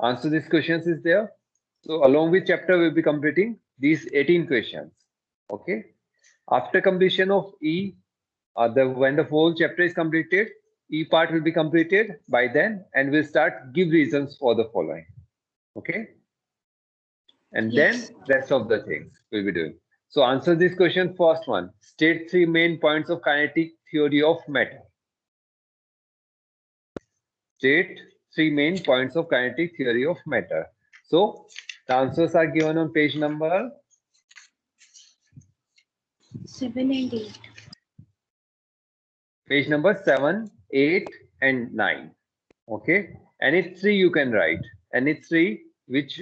Answer these questions is there. So along with chapter, we'll be completing these 18 questions. Okay. After completion of E, when the whole chapter is completed, E part will be completed by then, and we'll start give reasons for the following. Okay. And Yes. then rest of the things we'll be doing. So answer this question. First one, state three main points of kinetic theory of matter. State three main points of kinetic theory of matter. So the answers are given on page number 7 and 8. Page number 7, 8, and 9. Okay. Any three you can write. Any three which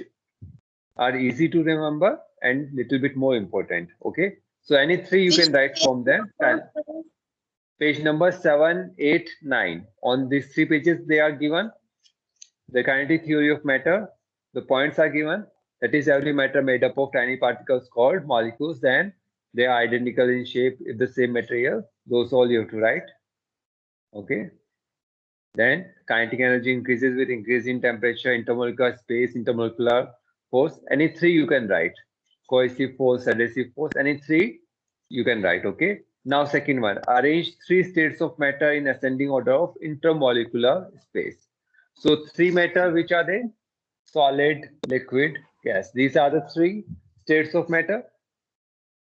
are easy to remember and little bit more important. Okay. So any three you can write from them. Page number 7, 8, 9. On these three pages, they are given the kinetic theory of matter. The points are given. That is, every matter made up of tiny particles called molecules. Then they are identical in shape if the same material. Those all you have to write. Okay. Then kinetic energy increases with increase in temperature, intermolecular space, intermolecular force. Any three you can write. Cohesive force, adhesive force. Any three you can write. Okay. Now second one. Arrange three states of matter in ascending order of intermolecular space. So three matter, which are they? Solid, liquid, gas. These are the three states of matter.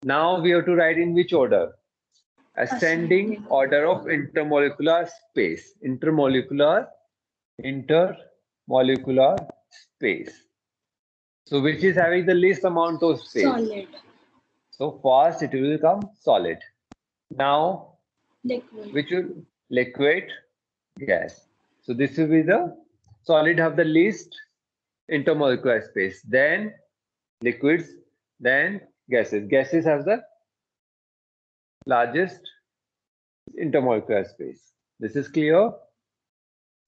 Now we have to write in which order? Ascending order of intermolecular space. Intermolecular space. So which is having the least amount of space? Solid. So first it will become solid. Now Liquid. which will liquid, gas. So this will be the solid have the least intermolecular space. Then liquids, then gases. Gases have the largest intermolecular space. This is clear.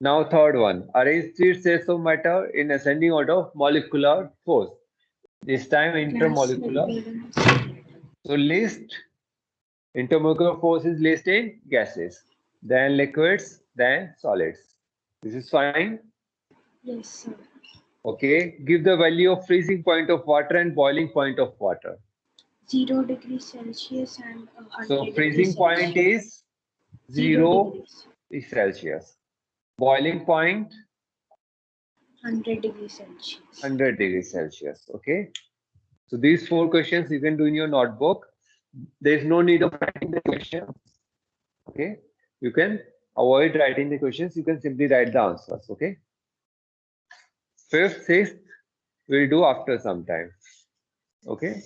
Now third one, arrange three states of matter in ascending order of molecular force. This time intermolecular. So least intermolecular force is least in gases, then liquids, then solids. This is fine. Yes, sir. Okay. Give the value of freezing point of water and boiling point of water. 0 degrees Celsius and 100 So freezing degrees point Celsius. is 0 0 degrees. Celsius. Boiling point 100 degrees Celsius. 100 degrees Celsius. Okay. So these four questions you can do in your notebook. There is no need of writing the questions. Okay. You can avoid writing the questions. You can simply write the answers. Okay. Fifth, sixth, we'll do after some time. Okay.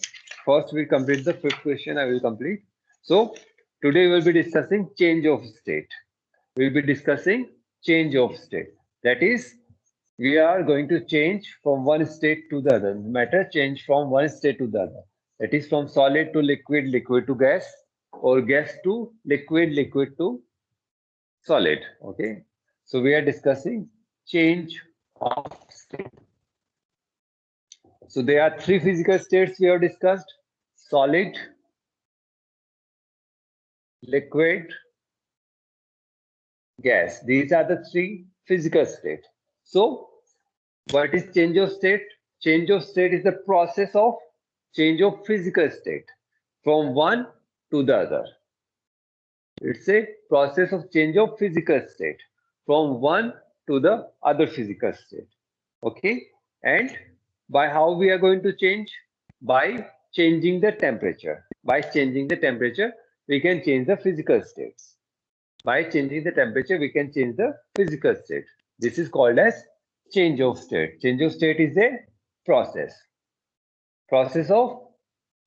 First, we complete the fifth question. I will complete. So today we'll be discussing change of state. We'll be discussing change of state. That is, we are going to change from one state to the other. Matter change from one state to the other. That is from solid to liquid, liquid to gas, or gas to liquid, liquid to solid. Okay. So we are discussing change of state. So there are three physical states we have discussed: solid, liquid, gas. These are the three physical states. So what is change of state? Change of state is the process of change of physical state from one to the other. It's a process of change of physical state from one to the other physical state. Okay. And by how we are going to change? By changing the temperature. By changing the temperature, we can change the physical states. By changing the temperature, we can change the physical state. This is called as change of state. Change of state is a process. Process of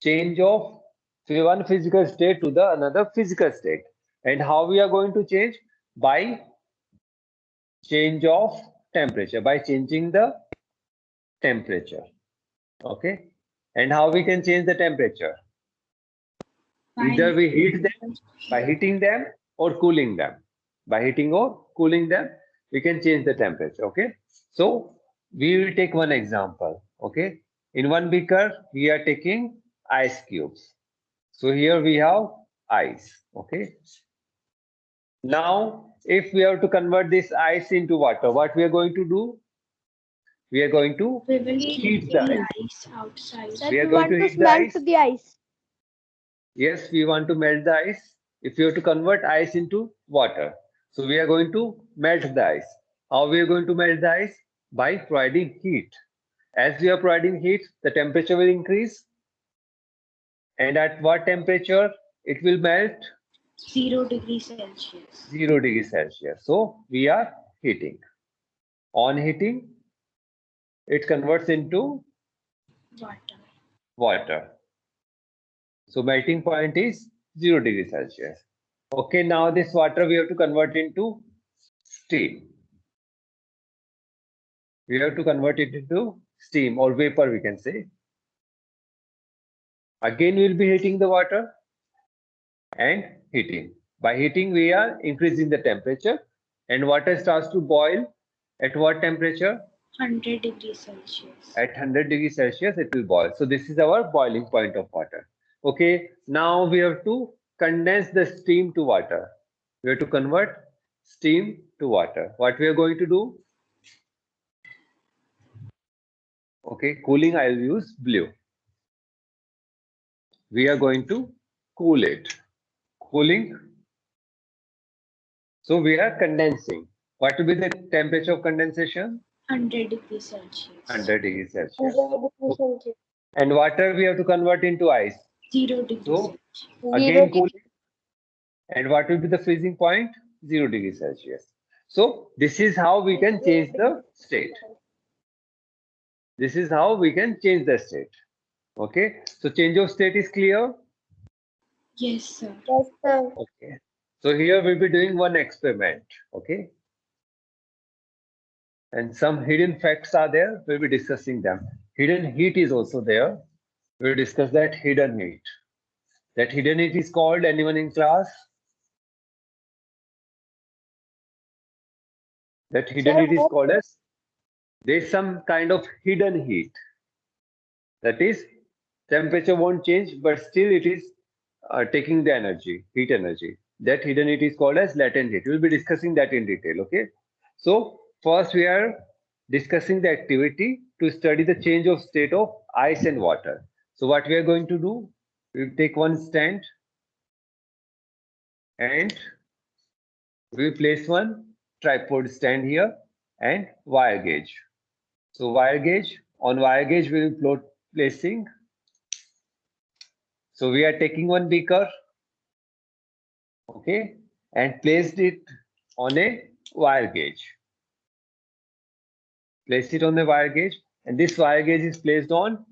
change of one physical state to the another physical state. And how we are going to change? By change of temperature, by changing the temperature. Okay. And how we can change the temperature? Either we heat them by heating them or cooling them. By heating or cooling them, we can change the temperature. Okay. So we will take one example. Okay. In one beaker, we are taking ice cubes. So here we have ice. Okay. Now, if we have to convert this ice into water, what we are going to do? We are going to We will heat keep the the ice. ice outside. Sir, We are we going want to to heat the melt ice. the ice. Yes, we want to melt the ice. If you have to convert ice into water, so we are going to melt the ice. How we are going to melt the ice? By providing heat. As we are providing heat, the temperature will increase. And at what temperature it will melt? 0 degrees Celsius. 0 degrees Celsius. So we are heating. On heating, it converts into Water. water. So melting point is 0 degrees Celsius. Okay, now this water we have to convert into steam. We have to convert it into steam or vapor, we can say. Again, we will be heating the water and heating. By heating, we are increasing the temperature and water starts to boil at what temperature? 100 degrees Celsius. At 100 degrees Celsius, it will boil. So this is our boiling point of water. Okay, now we have to condense the steam to water. We have to convert steam to water. What we are going to do? Okay, cooling, I will use blue. We are going to cool it. Cooling. So we are condensing. What will be the temperature of condensation? 100 degrees Celsius. 100 degrees Celsius. 100 degrees Celsius. And water we have to convert into ice. 0 degrees So Celsius. again cooling. And what will be the freezing point? 0 degrees Celsius. So this is how we can change the state. This is how we can change the state. Okay. So change of state is clear. Yes, sir. Yes, sir. Okay. So here we'll be doing one experiment. Okay. And some hidden facts are there. We'll be discussing them. Hidden heat is also there. We'll discuss that hidden heat. That hidden heat is called, anyone in class? That hidden heat is called as, there's some kind of hidden heat. That is, temperature won't change, but still it is taking the energy, heat energy. That hidden heat is called as latent heat. We'll be discussing that in detail, okay? So first we are discussing the activity to study the change of state of ice and water. So what we are going to do, we'll take one stand and we'll place one tripod stand here and wire gauge. So wire gauge, on wire gauge we will be placing. So we are taking one beaker, okay, and placed it on a wire gauge. Place it on the wire gauge, and this wire gauge is placed on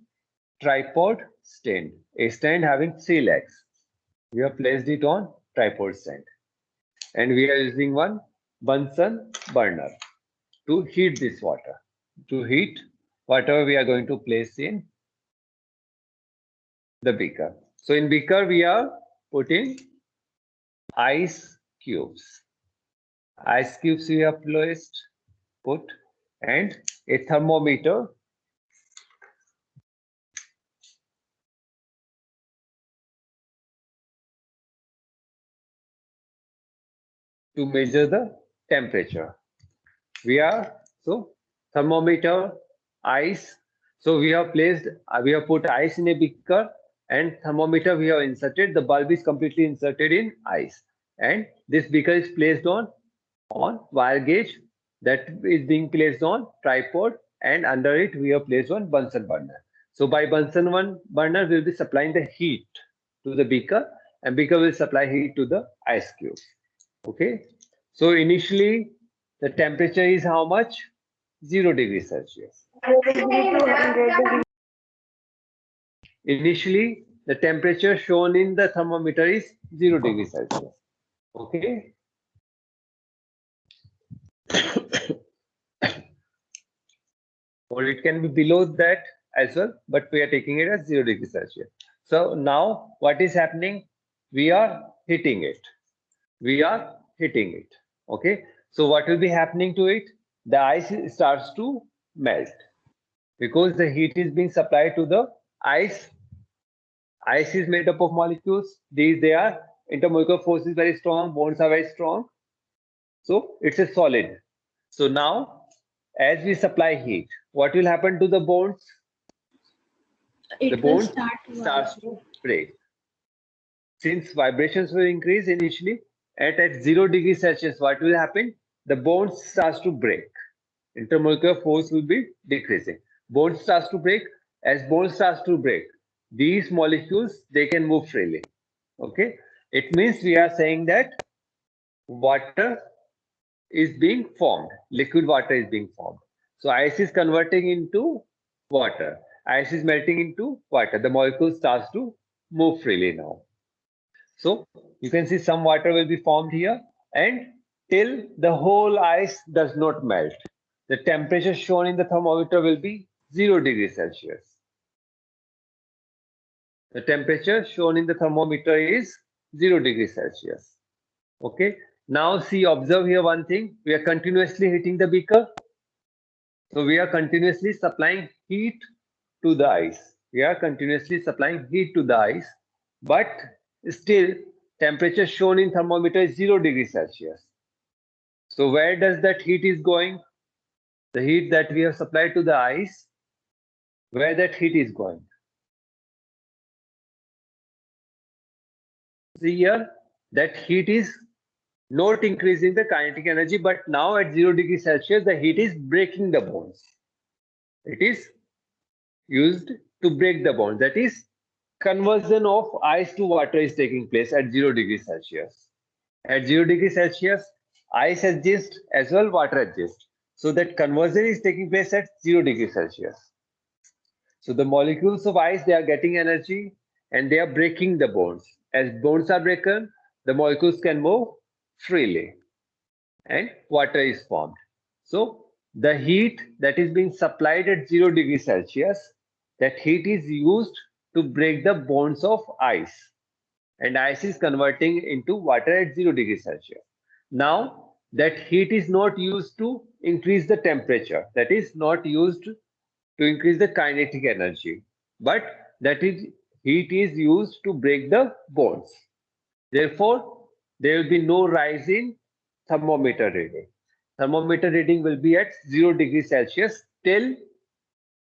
tripod stand, a stand having 3 legs. We have placed it on tripod stand, and we are using one Bunsen burner to heat this water. To heat whatever we are going to place in the beaker. So in beaker we are putting ice cubes. Ice cubes we have placed, put, and a thermometer to measure the temperature. We are, so thermometer, ice. So we have placed, we have put ice in a beaker and thermometer we have inserted. The bulb is completely inserted in ice. And this beaker is placed on wire gauge that is being placed on tripod, and under it we have placed one Bunsen burner. So by Bunsen burner we will be supplying the heat to the beaker, and beaker will supply heat to the ice cube. Okay. So initially the temperature is how much? 0 degrees Celsius. Initially the temperature shown in the thermometer is 0 degrees Celsius. Okay. Or it can be below that as well, but we are taking it as 0 degrees Celsius. So now what is happening? We are heating it. We are heating it. Okay. So what will be happening to it? The ice starts to melt because the heat is being supplied to the ice. Ice is made up of molecules. They are intermolecular force is very strong. Bonds are very strong. So it's a solid. So now, as we supply heat, what will happen to the bonds? The It will bone start starts vibrating. to break. Since vibrations will increase initially, at 0 degrees Celsius, what will happen? The bone starts to break. Intermolecular force will be decreasing. Bone starts to break. As bone starts to break, these molecules, they can move freely. Okay. It means we are saying that water is being formed. Liquid water is being formed. So ice is converting into water. Ice is melting into water. The molecule starts to move freely now. So you can see some water will be formed here, and till the whole ice does not melt, the temperature shown in the thermometer will be 0 degrees Celsius. The temperature shown in the thermometer is 0 degrees Celsius. Okay. Now see, observe here one thing. We are continuously heating the beaker. So we are continuously supplying heat to the ice. We are continuously supplying heat to the ice, but still temperature shown in thermometer is 0 degrees Celsius. So where does that heat is going? The heat that we have supplied to the ice, where that heat is going? See here, that heat is not increasing the kinetic energy, but now at 0 degrees Celsius, the heat is breaking the bonds. It is used to break the bonds. That is, conversion of ice to water is taking place at 0 degrees Celsius. At 0 degrees Celsius, ice exists as well, water exists. So that conversion is taking place at 0 degrees Celsius. So the molecules of ice, they are getting energy and they are breaking the bonds. As bonds are broken, the molecules can move freely and water is formed. So the heat that is being supplied at 0 degrees Celsius, that heat is used to break the bonds of ice, and ice is converting into water at 0 degrees Celsius. Now that heat is not used to increase the temperature, that is not used to increase the kinetic energy, but that is heat is used to break the bonds. Therefore, there will be no rise in thermometer reading. Thermometer reading will be at 0 degrees Celsius till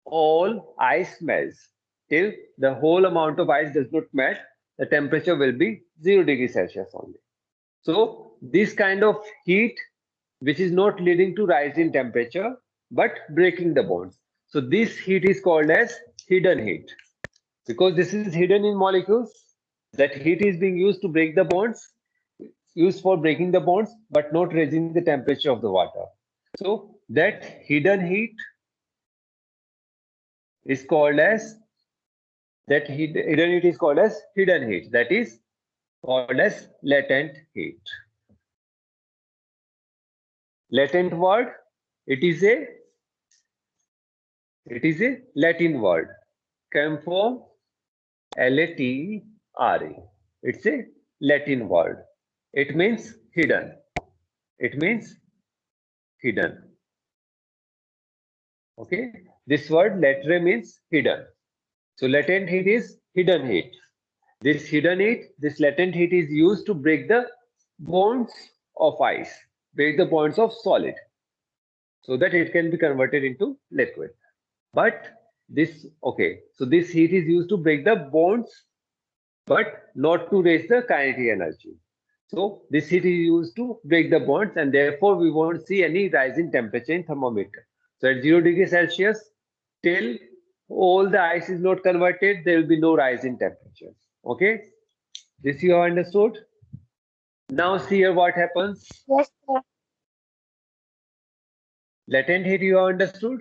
all ice melts. Till the whole amount of ice does not melt, the temperature will be 0 degrees Celsius only. So this kind of heat, which is not leading to rise in temperature, but breaking the bonds. So this heat is called as hidden heat. Because this is hidden in molecules, that heat is being used to break the bonds, used for breaking the bonds, but not raising the temperature of the water. So that hidden heat is called as hidden heat is called as hidden heat. That is called as latent heat. Latent word, it is a Latin word. Came from LATRE. It's a Latin word. It means hidden. It means hidden. Okay. This word latere means hidden. So latent heat is hidden heat. This hidden heat, this latent heat is used to break the bonds of ice, break the bonds of solid, so that it can be converted into liquid. But this, okay, so this heat is used to break the bonds, but not to raise the kinetic energy. So this heat is used to break the bonds, and therefore we won't see any rise in temperature in thermometer. So at 0 degrees Celsius, till all the ice is not converted, there will be no rise in temperature. Okay, this you have understood. Now see here what happens. Yes, sir. Latent heat you have understood.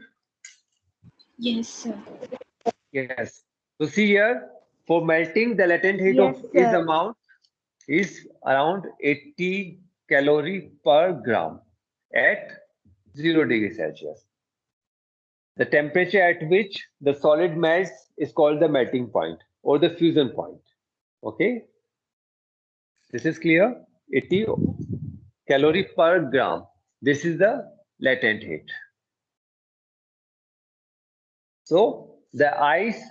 Yes, sir. Yes. So see here, for melting, the latent heat Yes, of is sir. amount is around 80 calorie per gram at 0 degrees Celsius. The temperature at which the solid melts is called the melting point or the fusion point. Okay, this is clear. 80 calorie per gram. This is the latent heat. So the ice,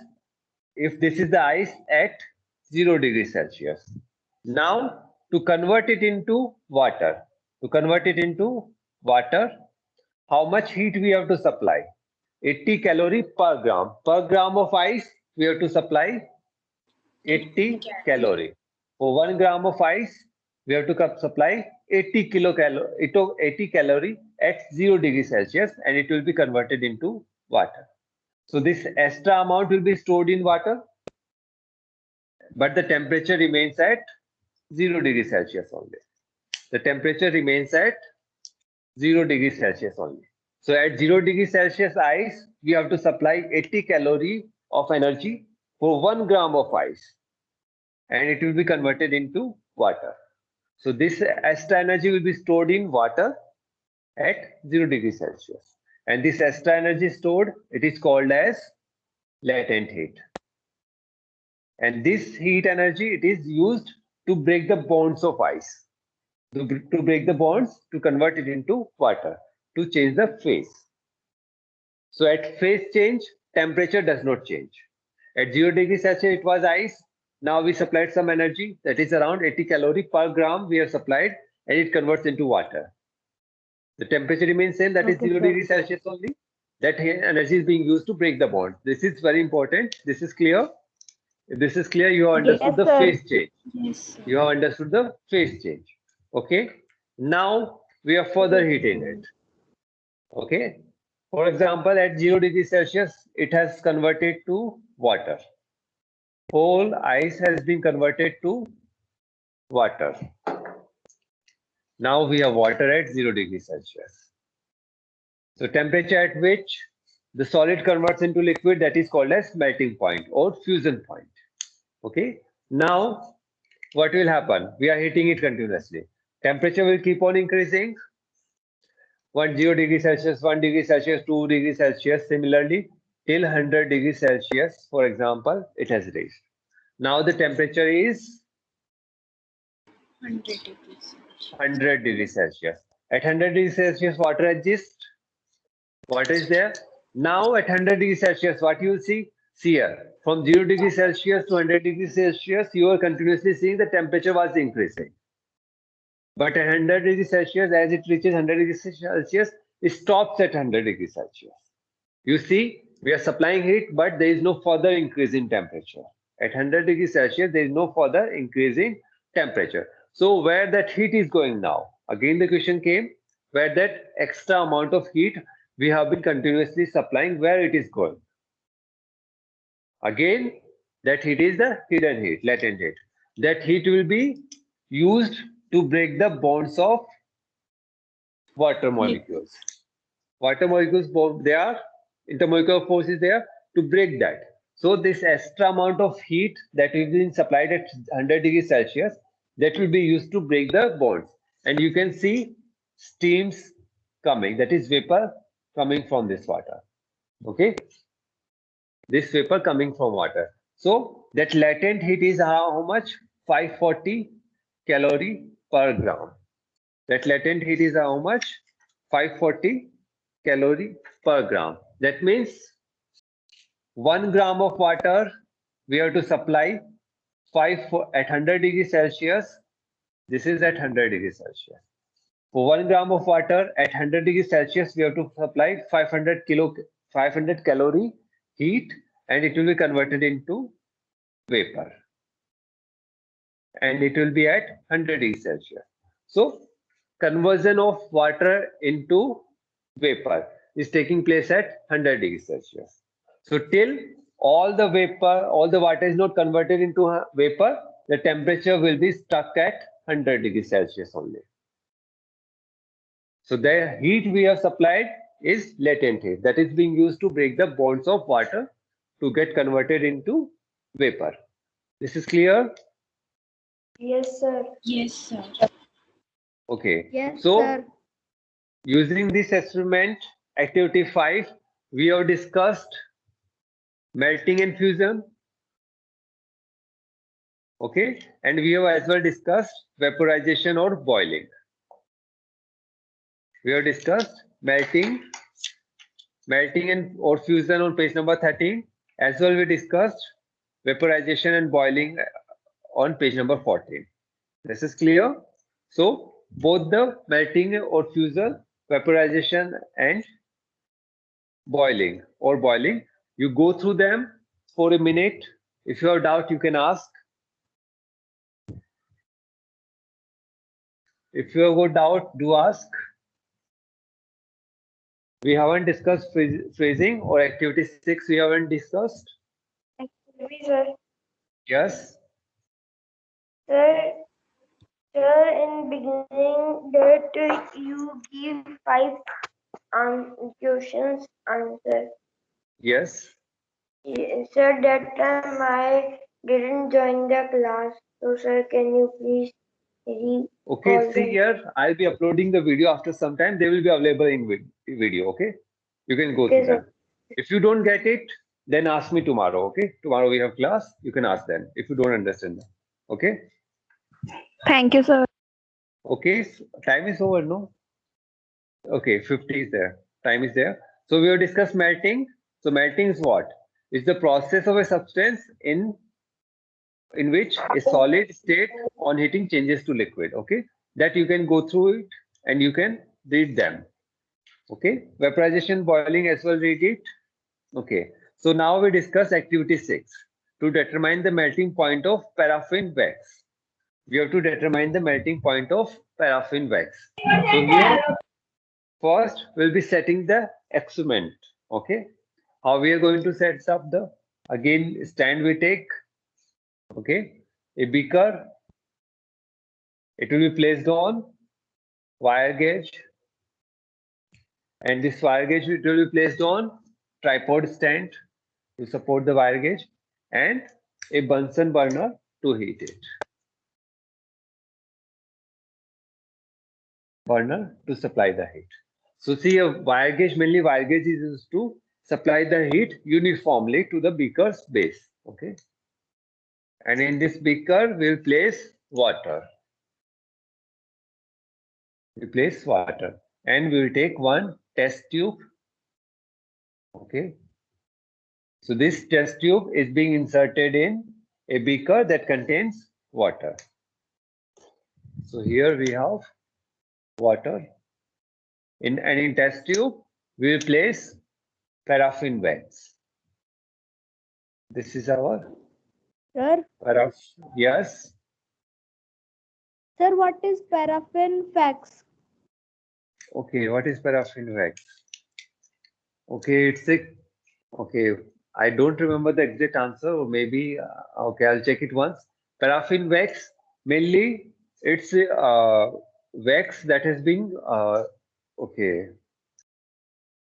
if this is the ice at 0 degrees Celsius. Now to convert it into water, how much heat we have to supply? 80 calorie per gram. Per gram of ice, we have to supply 80 calorie. For 1 gram of ice, we have to supply 80 calorie at 0 degree Celsius, and it will be converted into water. So this extra amount will be stored in water, but the temperature remains at 0 degree Celsius only. The temperature remains at 0 degree Celsius only. So at 0 degree Celsius ice, we have to supply 80 calorie of energy for 1 gram of ice, and it will be converted into water. So this extra energy will be stored in water at 0 degree Celsius. And this extra energy stored, it is called as latent heat. And this heat energy, it is used to break the bonds of ice. To break the bonds, to convert it into water, to change the phase. So at phase change, temperature does not change. At 0 degree Celsius, it was ice. Now we supplied some energy, that is around 80 calorie per gram we have supplied, and it converts into water. The temperature remains same, that is 0 degree Celsius only. That energy is being used to break the bond. This is very important. This is clear. If this is clear, you have understood the phase change. Yes, sir. You have understood the phase change. Okay. Now we are further heating it. Okay. For example, at 0 degree Celsius, it has converted to water. Whole ice has been converted to water. Now we have water at 0 degree Celsius. So temperature at which the solid converts into liquid, that is called as melting point or fusion point. Okay. Now what will happen? We are heating it continuously. Temperature will keep on increasing. 0 degree Celsius, 1 degree Celsius, 2 degree Celsius, similarly till 100 degree Celsius, for example, it has reached. Now the temperature is 100 degrees. 100 degrees Celsius. At 100 degrees Celsius, water exists. Water is there. Now at 100 degrees Celsius, what you will see? See here, from 0 degrees Celsius to 100 degrees Celsius, you are continuously seeing the temperature was increasing. But at 100 degrees Celsius, as it reaches 100 degrees Celsius, it stops at 100 degrees Celsius. You see, we are supplying heat, but there is no further increase in temperature. At 100 degrees Celsius, there is no further increase in temperature. So where that heat is going now? Again, the question came, where that extra amount of heat we have been continuously supplying, where it is going? Again, that heat is the hidden heat, latent heat. That heat will be used to break the bonds of water molecules. Water molecules, they are intermolecular force is there to break that. So this extra amount of heat that is being supplied at 100 degrees Celsius, that will be used to break the bonds. And you can see steams coming, that is vapor coming from this water. Okay, this vapor coming from water. So that latent heat is how much? 540 calorie per gram. That latent heat is how much? 540 calorie per gram. That means 1 gram of water we have to supply at 100 degrees Celsius. This is at 100 degrees Celsius. For 1 gram of water at 100 degrees Celsius, we have to supply 500 calorie heat, and it will be converted into vapor. And it will be at 100 degrees Celsius. So conversion of water into vapor is taking place at 100 degrees Celsius. So till all the water is not converted into vapor, the temperature will be stuck at 100 degrees Celsius only. So the heat we have supplied is latent heat that is being used to break the bonds of water to get converted into vapor. This is clear? Yes, sir. Yes, sir. Okay. Yes, So sir. using this experiment, activity 5, we have discussed melting and fusion. Okay. And we have as well discussed vaporization or boiling. We have discussed melting and or fusion on page number 13. As well, we discussed vaporization and boiling on page number 14. This is clear. So both the melting or fusion vaporization and boiling or boiling. You go through them for a minute. If you have doubt, you can ask. If you have got doubt, do ask. We haven't discussed phrasing or activity 6. We haven't discussed. Activity, sir. Yes. Sir, in beginning that you give 5 questions answer. Yes. Sir, that time I didn't join the class. So, sir, can you please Okay, recall see them? here, I'll be uploading the video after some time. They will be available in video. Okay, you can go through Okay, sir. them. If you don't get it, then ask me tomorrow. Okay, tomorrow we have class. You can ask them if you don't understand them. Okay. Thank you, sir. Okay, time is over, no? Okay, 50 is there. Time is there. So we have discussed melting. So melting is what? It's the process of a substance in which a solid state on heating changes to liquid. Okay, that you can go through it and you can read them. Okay, vaporization, boiling as well, read it. Okay, so now we discuss activity 6 to determine the melting point of paraffin wax. We have to determine the melting point of paraffin wax. So here first we'll be setting the experiment. Okay, how we are going to set up the again stand we take. Okay, a beaker. It will be placed on wire gauge, and this wire gauge it will be placed on tripod stand to support the wire gauge and a Bunsen burner to heat it. Burner to supply the heat. So see a wire gauge, mainly wire gauge is used to supply the heat uniformly to the beaker's base. Okay. And in this beaker we'll place water. We place water and we will take one test tube. Okay. So this test tube is being inserted in a beaker that contains water. So here we have water. In test tube, we will place paraffin wax. This is our Sir, paraffin. Yes. sir, what is paraffin wax? Okay, what is paraffin wax? Okay, it's a okay. I don't remember the exact answer, or maybe okay, I'll check it once. Paraffin wax mainly it's a wax that has been okay.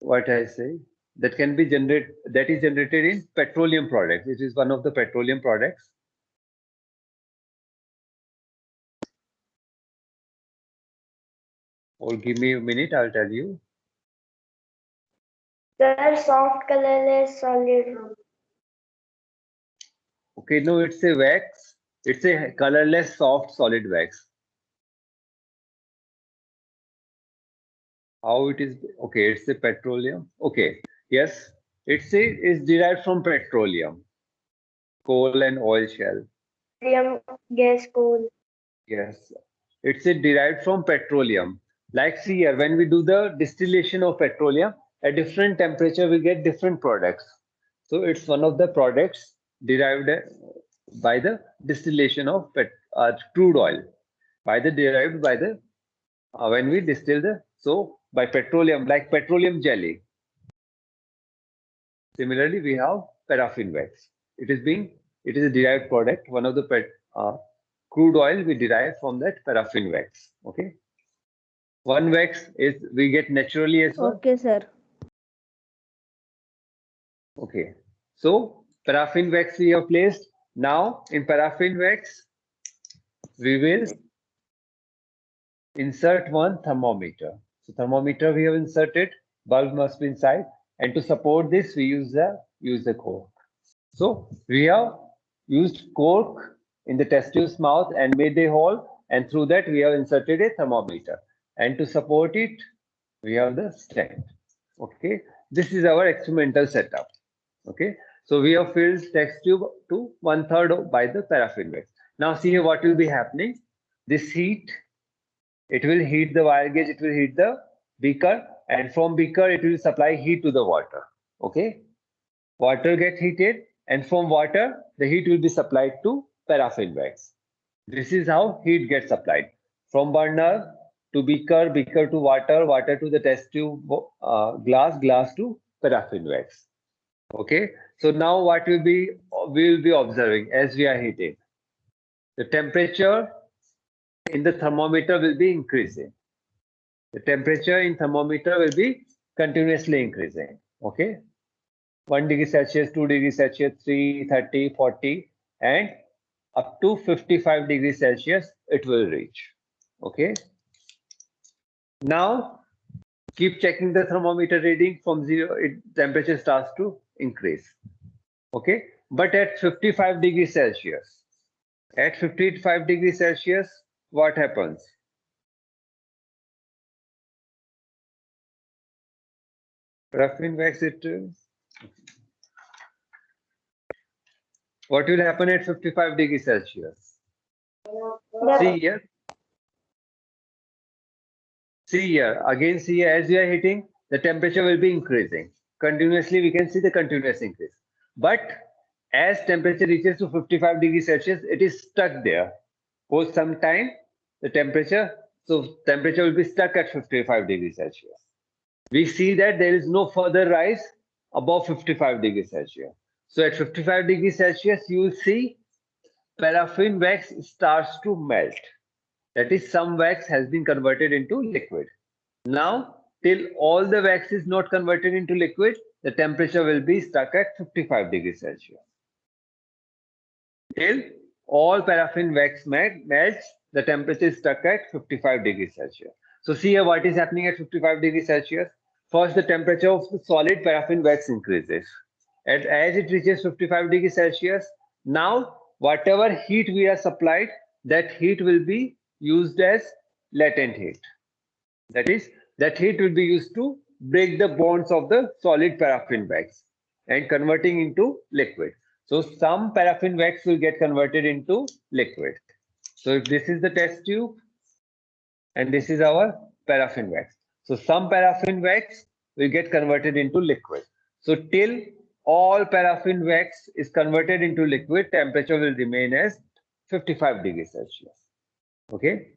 What I say that can be generated in petroleum products. It is one of the petroleum products. Or give me a minute, I'll tell you. Sir, soft colorless solid. Okay, no, it's a wax. It's a colorless soft solid wax. How it is? Okay, it's a petroleum. Okay, yes, it's derived from petroleum, coal and oil shell. Petroleum gas coal. Yes, it's a derived from petroleum. Like see here, when we do the distillation of petroleum, at different temperature we get different products. So it's one of the products derived by the distillation of crude oil, derived by the when we distill the by petroleum, like petroleum jelly. Similarly, we have paraffin wax. It is a derived product. One of the crude oil we derive from that paraffin wax. Okay. One wax is we get naturally as well. Okay, sir. Okay. So paraffin wax we have placed. Now in paraffin wax, we will insert one thermometer. So thermometer we have inserted, bulb must be inside, and to support this we use the cork. So we have used cork in the test tube's mouth and made a hole, and through that we have inserted a thermometer. And to support it, we have the stand. Okay, this is our experimental setup. Okay, so we have filled test tube to 1/3 by the paraffin wax. Now see here what will be happening. This heat, it will heat the wire gauge, it will heat the beaker, and from beaker it will supply heat to the water. Okay, water gets heated, and from water the heat will be supplied to paraffin wax. This is how heat gets supplied from burner to beaker, beaker to water, water to the test tube, glass, glass to paraffin wax. Okay, so now what we will be observing as we are heating, the temperature in the thermometer will be increasing. The temperature in thermometer will be continuously increasing. Okay, 1 degree Celsius, 2 degrees Celsius, 3, 30, 40, and up to 55 degrees Celsius it will reach. Okay, now keep checking the thermometer reading. From 0 temperature starts to increase. Okay, but at 55 degrees Celsius, at 55 degrees Celsius, what happens? Paraffin wax, what will happen at 55 degrees Celsius? See here. See here, again see here, as we are heating, the temperature will be increasing. Continuously, we can see the continuous increase. But as temperature reaches to 55 degrees Celsius, it is stuck there. For some time, the temperature will be stuck at 55 degrees Celsius. We see that there is no further rise above 55 degrees Celsius. So at 55 degrees Celsius, you will see paraffin wax starts to melt. That is, some wax has been converted into liquid. Now, till all the wax is not converted into liquid, the temperature will be stuck at 55 degrees Celsius. Till all paraffin wax melts, the temperature is stuck at 55 degrees Celsius. So see here what is happening at 55 degrees Celsius. First, the temperature of the solid paraffin wax increases. And as it reaches 55 degrees Celsius, now whatever heat we are supplied, that heat will be used as latent heat. That is, that heat will be used to break the bonds of the solid paraffin wax and converting into liquid. So some paraffin wax will get converted into liquid. So if this is the test tube and this is our paraffin wax. So some paraffin wax will get converted into liquid. So till all paraffin wax is converted into liquid, temperature will remain as 55 degrees Celsius. Okay.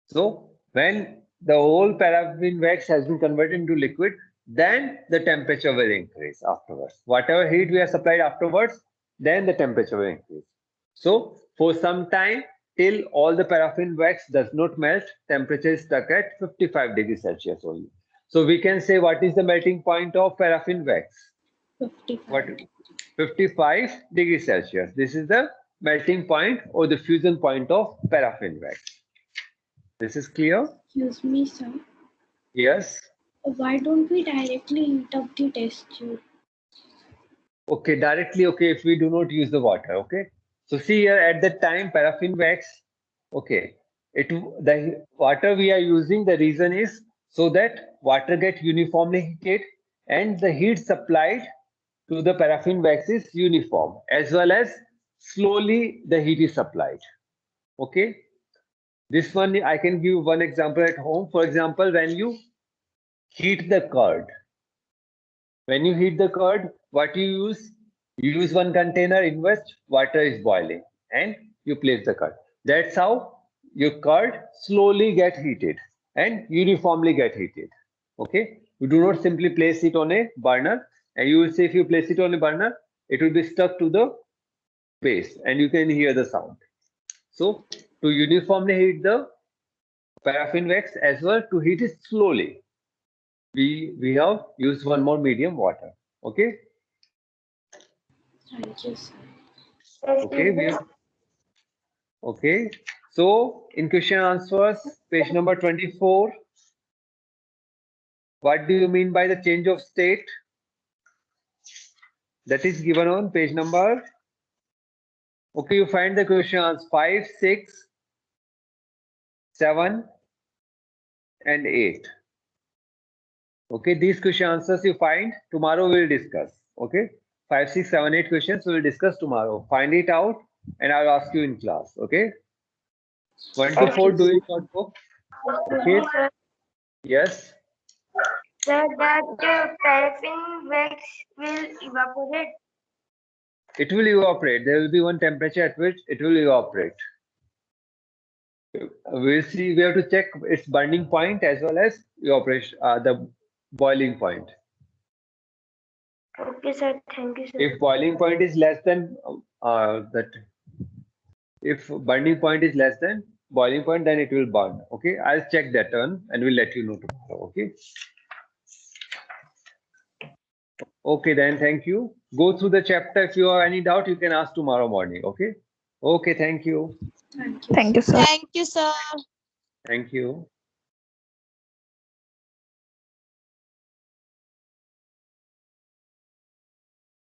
So when the whole paraffin wax has been converted into liquid, then the temperature will increase afterwards. Whatever heat we are supplied afterwards, then the temperature will increase. So for some time, till all the paraffin wax does not melt, temperature is stuck at 55 degrees Celsius only. So we can say, what is the melting point of paraffin wax? 55 degrees Celsius. This is the melting point or the fusion point of paraffin wax. This is clear? Excuse me, sir. Yes. Why don't we directly heat up the test tube? Okay, directly, okay, if we do not use the water, okay. So see here, at the time, paraffin wax, okay, the water we are using, the reason is so that water gets uniformly heated and the heat supplied to the paraffin wax is uniform, as well as slowly the heat is supplied. Okay. This one, I can give one example at home. For example, when you heat the curd, what you use? You use one container in which water is boiling and you place the curd. That's how your curd slowly get heated and uniformly get heated. Okay. You do not simply place it on a burner, and you will see if you place it on a burner, it will be stuck to the base and you can hear the sound. So to uniformly heat the paraffin wax as well, to heat it slowly, we have used one more medium, water. Okay. Thank you, sir. Okay. Okay. So in question answers, page number 24. What do you mean by the change of state? That is given on page number. Okay, you find the question answers 5, 6, 7, and 8. Okay, these question answers you find tomorrow we will discuss. Okay, 5, 6, 7, 8 questions we will discuss tomorrow. Find it out and I'll ask you in class. Okay. 1 to 4 do it notebook. Okay. Yes. Sir, that paraffin wax will evaporate. It will evaporate. There will be one temperature at which it will evaporate. We'll see. We have to check its burning point as well as evaporation, the boiling point. Okay, sir. Thank you, sir. If boiling point is less than if burning point is less than boiling point, then it will burn. Okay, I'll check that one and we'll let you know tomorrow. Okay. Okay, then thank you. Go through the chapter. If you have any doubt, you can ask tomorrow morning. Okay. Okay, thank you. Thank you. Thank you, sir. Thank you, sir. Thank you.